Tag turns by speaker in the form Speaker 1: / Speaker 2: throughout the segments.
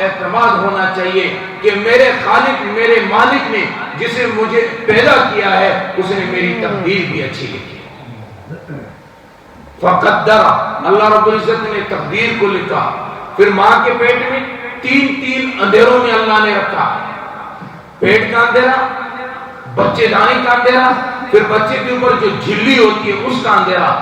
Speaker 1: اعتماد ہونا چاہیے کہ میرے خالق میرے مالک نے جسے مجھے پیدا کیا ہے اس نے میری تقدیر بھی اچھی لکھی. فقدر، اللہ رب العزت نے تقدیر کو لکھا. پھر ماں کے پیٹ میں تین اندھیروں میں اللہ نے رکھا. پیٹ کا اندھیرا، بچے دانی کا اندھیرا، پھر بچے کے اوپر جو جھلی ہوتی ہے اس کا اندھیرا.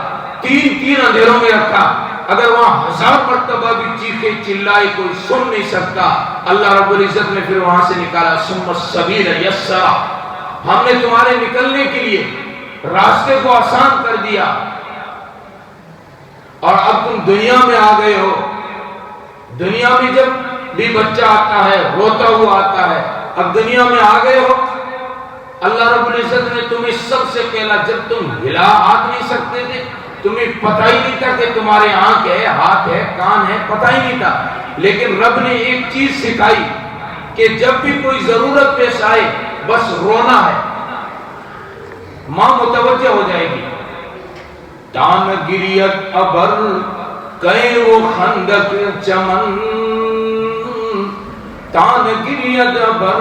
Speaker 1: تین اندھیروں میں رکھا. اگر وہاں 1000 مرتبہ بھی چیخے چلائے کوئی سن نہیں سکتا. اللہ رب العزت نے پھر وہاں سے نکالا. ثم السبیل یسرا، ہم نے تمہارے نکلنے کے لیے راستے کو آسان کر دیا. اور اب تم دنیا میں آ گئے ہو. دنیا میں جب بھی بچہ آتا ہے روتا ہوا آتا ہے. اب دنیا میں آ گئے ہو. اللہ رب العزت نے تمہیں سب سے پہلا، جب تم ہلا ہاتھ نہیں سکتے تھے، تمہیں پتہ ہی نہیں تھا کہ تمہارے آنکھ ہے، ہاتھ ہے، کان ہے، پتہ ہی نہیں تھا. لیکن رب نے ایک چیز سکھائی کہ جب بھی کوئی ضرورت پیش آئے بس رونا ہے. ماں متوجہ ہو جائے گی. تان گریت ابر کئے وہ خندق چمن، تان گریت ابر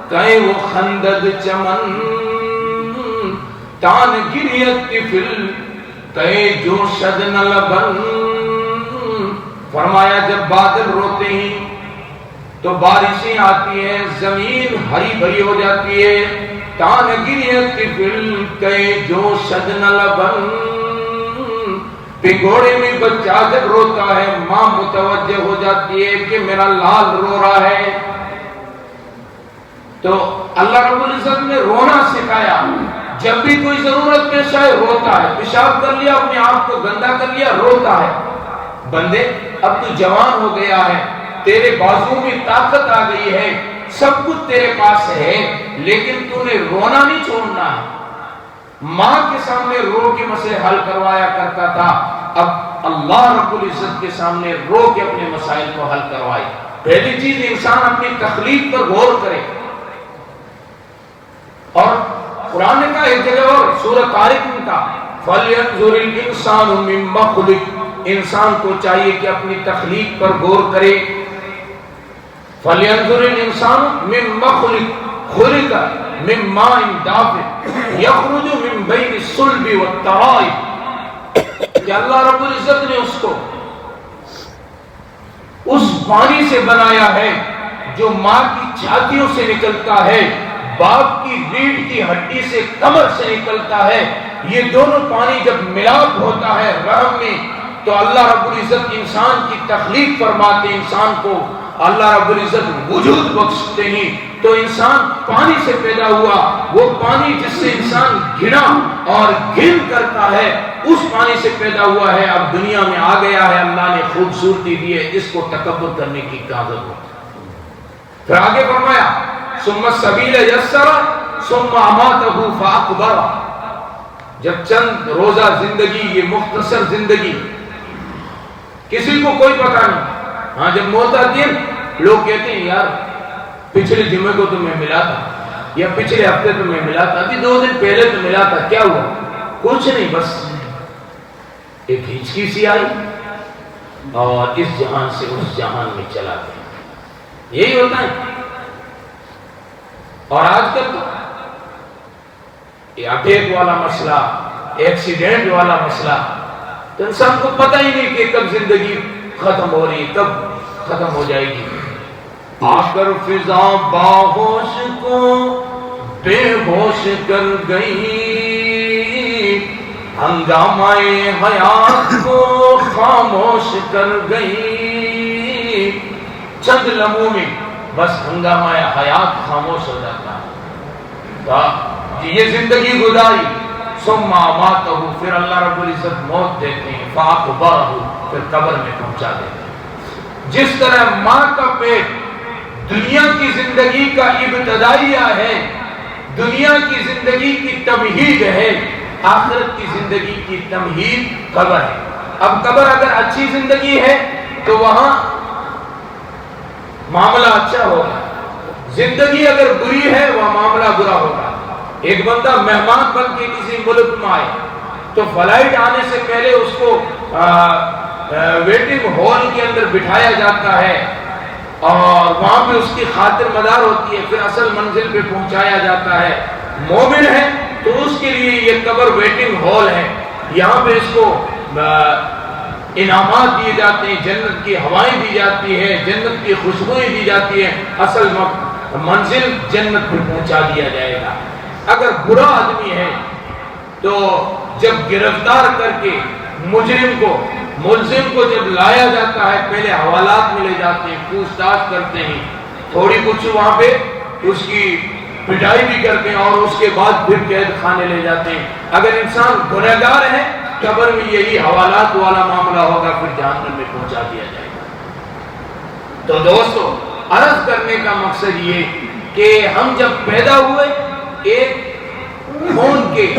Speaker 1: کئے وہ خندق چمن، تان گریت طفل کئے جو شدن لبن. فرمایا جب بادل روتے ہیں تو بارشیں آتی ہیں، زمین ہری بھری ہو جاتی ہے. تان گریت طفل کئے جو شدن لبن، پگوڑے میں بچہ جب روتا ہے ماں متوجہ ہو جاتی ہے کہ میرا لال رو رہا ہے. تو اللہ رب العزت نے رونا سکھایا. جب بھی کوئی ضرورت پیش آئے روتا ہے. پیشاب کر لیا، اپنے آپ کو گندا کر لیا، روتا ہے. بندے اب تو جوان ہو گیا ہے، تیرے بازو میں طاقت آ گئی ہے، سب کچھ تیرے پاس ہے، لیکن تو نے رونا نہیں چھوڑنا ہے. ماں کے سامنے رو کے مسئلے حل کروایا کرتا تھا. اب اللہ رب العزت کے سامنے رو کے اپنے مسائل کو حل کروائے. پہلی چیز انسان اپنی تخلیق پر غور کرے. اور قرآن نے کہا ایک جگہ اور سورہ طارق میں کہا فَلْيَنْظُرِ الْإِنسَانُ مِمَّا خُلِقَ، انسان کو چاہیے کہ اپنی تخلیق پر غور کرے. فَلْيَنْظُرِ الْإِنسَانُ مِمَّا خُلِقَ خُلِقَ مِن مَّاءٍ دَافِقٍ يَخْرُجُ مِن بَيْنِ الصُّلْبِ وَالتَّرَائِبِ، کہ اللہ رب العزت نے اس کو اس پانی سے بنایا ہے جو ماں کی چھاتیوں سے نکلتا ہے، باپ کی ریڑھ کی ہڈی سے، کمر سے نکلتا ہے. یہ دونوں پانی جب ملاپ ہوتا ہے رحم میں تو اللہ رب العزت انسان کی تخلیق فرماتے ہیں. انسان کو اللہ رب العزت وجود بخشتے ہیں. تو انسان پانی سے پیدا ہوا. وہ پانی جس سے انسان گھنا اور گھن کرتا ہے اس پانی سے پیدا ہوا ہے. اب دنیا میں آ گیا ہے، اللہ نے خوبصورتی دی ہے، اس کو تکبر کرنے کی کیا ضرورت. پھر آگے فرمایا ثم السبیل یسر ثم اماتہ فاقبر. جب چند روزہ زندگی، یہ مختصر زندگی، کسی کو کوئی پتہ نہیں. ہاں جب موت آتی ہے لوگ کہتے ہیں یار پچھلے جمعے کو تو میں ملا تھا، یا پچھلے ہفتے تو میں ملا تھا، ابھی 2 دن پہلے تو ملا تھا، کیا ہوا؟ کچھ نہیں، بس ایک ہچکی سی آئی اور اس جہان سے اس جہان میں چلا گیا. یہی ہوتا ہے. اور آج کل تو اٹیک والا مسئلہ، ایکسیڈنٹ والا مسئلہ، تو انسان کو پتہ ہی نہیں کہ کب زندگی ختم ہو رہی، کب ختم ہو جائے گی. آ کر فضا باہوش کو بے ہوش کر گئی، ہنگامہ حیات کو خاموش کر گئی. چند لمحوں میں بس ہنگامہ حیات خاموش ہو جاتا ہے. یہ زندگی گزاری ثم اماتہ، پھر اللہ رب العزت موت دیتے ہیں، فاقبرہ، پھر قبر میں پہنچا دیتے ہیں. جس طرح ماں کا پیٹ دنیا کی زندگی کا ابتدائیہ ہے، دنیا کی زندگی کی تمہید ہے، آخرت کی زندگی کی تمہید قبر ہے. اب قبر اگر اچھی زندگی ہے تو وہاں معاملہ اچھا ہوگا، زندگی اگر بری ہے وہ معاملہ برا ہوگا. ایک بندہ مہمان بن کے کسی ملک میں آئے تو فلائٹ آنے سے پہلے اس کو ویٹنگ ہال کے اندر بٹھایا جاتا ہے اور وہاں پہ اس کی خاطر مدار ہوتی ہے، پھر اصل منزل پہ پہنچایا جاتا ہے۔ مومن ہے تو اس کے لیے یہ قبر ویٹنگ ہال ہے، یہاں پہ اس کو انعامات دیے جاتے ہیں، جنت کی ہوائیں دی جاتی ہے، جنت کی خوشبوئیں دی جاتی ہے، اصل منزل جنت پہ پہنچا دیا جائے گا۔ اگر برا آدمی ہے تو جب گرفتار کر کے ملزم کو جب لایا جاتا ہے، پہلے حوالات میں لے جاتے ہیں، پوچھ تاچھ کرتے ہیں، تھوڑی کچھ وہاں پہ اس کی پٹائی بھی کرتے ہیں اور اس کے بعد پھر قید خانے لے جاتے ہیں۔ اگر انسان گنہگار ہے، قبر میں یہی حوالات والا معاملہ ہوگا، پھر جہنم میں پہنچا دیا جائے گا۔ تو دوستو، عرض کرنے کا مقصد یہ کہ ہم جب پیدا ہوئے ایک خون کے